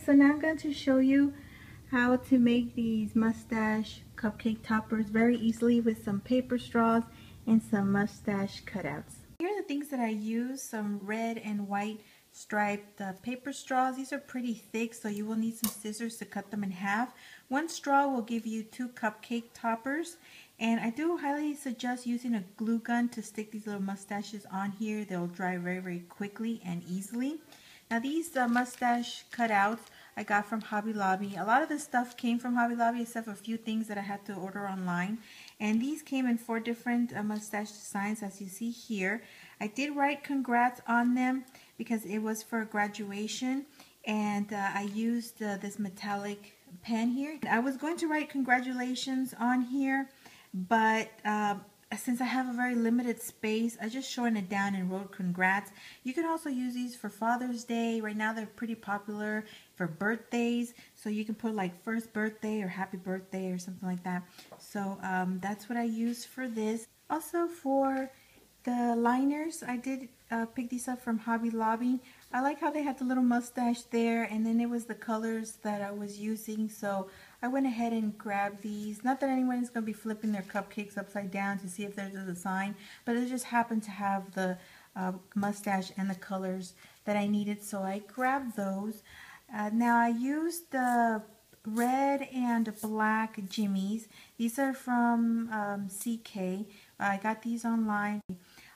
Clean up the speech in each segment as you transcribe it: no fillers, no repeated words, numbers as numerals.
so now I'm going to show you how to make these mustache cupcake toppers very easily with some paper straws and some mustache cutouts. Here are the things that I use: some red and white striped paper straws. These are pretty thick, so you will need some scissors to cut them in half. One straw will give you 2 cupcake toppers, and I do highly suggest using a glue gun to stick these little mustaches on here. They'll dry very quickly and easily. Now these mustache cutouts I got from Hobby Lobby. A lot of this stuff came from Hobby Lobby except for a few things that I had to order online. And these came in 4 different mustache designs, as you see here. I did write congrats on them because it was for graduation, and I used this metallic pen here. I was going to write congratulations on here, but since I have a very limited space, I just shortened it down and wrote congrats. You can also use these for Father's Day. Right now they're pretty popular for birthdays, so you can put like first birthday or happy birthday or something like that. So that's what I used for this. Also for the liners, I did pick these up from Hobby Lobby. I like how they had the little mustache there, and then it was the colors that I was using, so I went ahead and grabbed these. Not that anyone is going to be flipping their cupcakes upside down to see if there's a sign, but it just happened to have the mustache and the colors that I needed, so I grabbed those. Now I used the red and black jimmies. These are from CK. I got these online.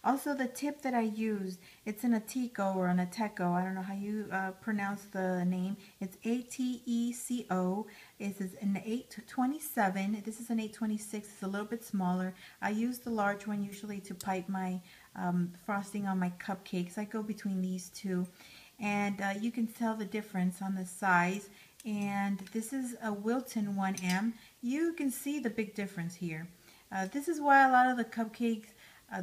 Also, the tip that I used, it's an Ateco or an Ateco. I don't know how you pronounce the name. It's A-T-E-C-O. This is an 827. This is an 826. It's a little bit smaller. I use the large one usually to pipe my frosting on my cupcakes. I go between these two. And you can tell the difference on the size. And this is a Wilton 1M. You can see the big difference here. This is why a lot of the cupcakes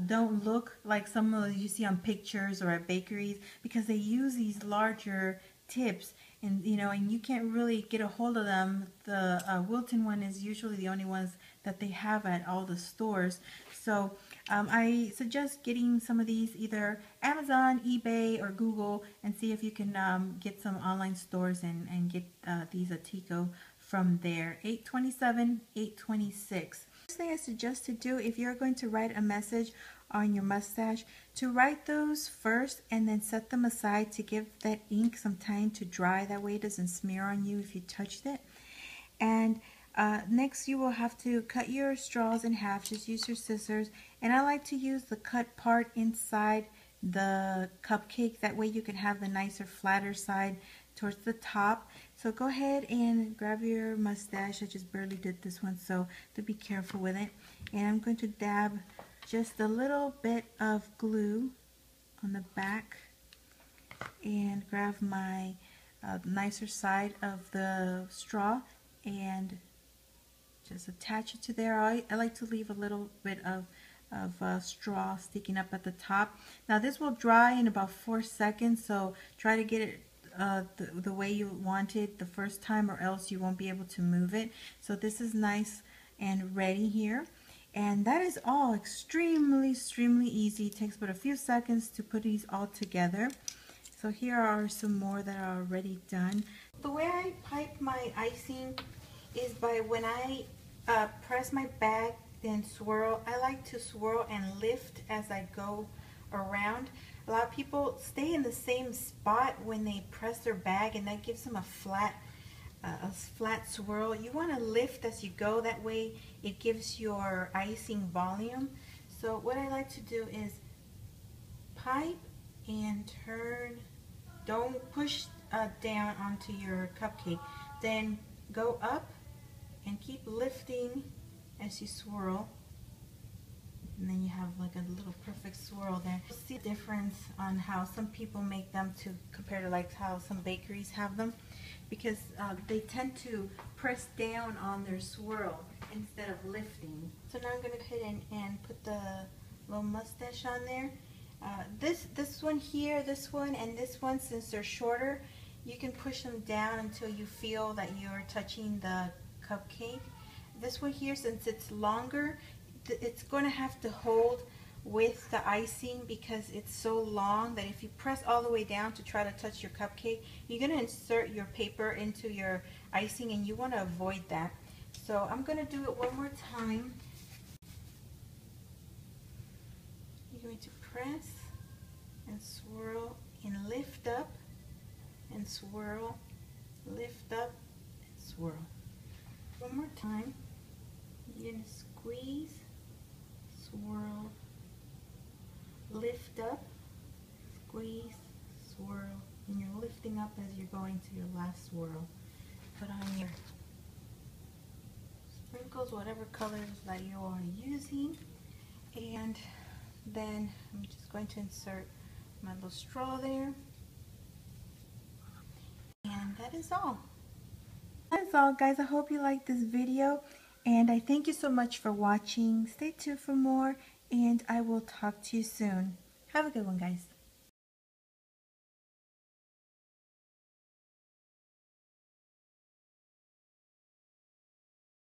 don't look like some of those you see on pictures or at bakeries, because they use these larger tips, and and you can't really get a hold of them. The Wilton one is usually the only ones that they have at all the stores. So I suggest getting some of these either Amazon, eBay, or Google, and see if you can get some online stores and get these Ateco from there. 827, 826. First thing I suggest to do, if you're going to write a message on your mustache, to write those first and then set them aside to give that ink some time to dry. That way it doesn't smear on you if you touched it. And next you will have to cut your straws in half. Just use your scissors, and I like to use the cut part inside the cupcake. That way you can have the nicer flatter side towards the top. So go ahead and grab your mustache. I just barely did this one, so to be careful with it. And I'm going to dab just a little bit of glue on the back and grab my nicer side of the straw and just attach it to there. I like to leave a little bit of straw sticking up at the top. Now this will dry in about 4 seconds, so try to get it the way you want it the first time, or else you won't be able to move it. So this is nice and ready here, and that is all extremely easy. It takes but a few seconds to put these all together. So here are some more that are already done. The way I pipe my icing is by when I press my bag, then swirl. I like to swirl and lift as I go around. A lot of people stay in the same spot when they press their bag, and that gives them a flat swirl. You want to lift as you go. That way it gives your icing volume. So what I like to do is pipe and turn. Don't push down onto your cupcake. Then go up and keep lifting as you swirl. And then you have like a little perfect swirl there. See the difference on how some people make them to compare to like how some bakeries have them, because they tend to press down on their swirl instead of lifting. So now I'm going to go ahead and put the little mustache on there. This one here, this one, and this one, since they're shorter, you can push them down until you feel that you're touching the cupcake. This one here, since it's longer, it's going to have to hold with the icing because it's so long that if you press all the way down to try to touch your cupcake, you're going to insert your paper into your icing, and you want to avoid that. So I'm going to do it one more time. You're going to press and swirl and lift up and swirl, lift up and swirl. One more time. You're going to squeeze, swirl, lift up, squeeze, swirl, and you're lifting up as you're going to your last swirl. Put on your sprinkles, whatever colors that you are using, and then I'm just going to insert my little straw there, and that is all. That is all, guys. I hope you liked this video, and I thank you so much for watching. Stay tuned for more, and I will talk to you soon. Have a good one, guys.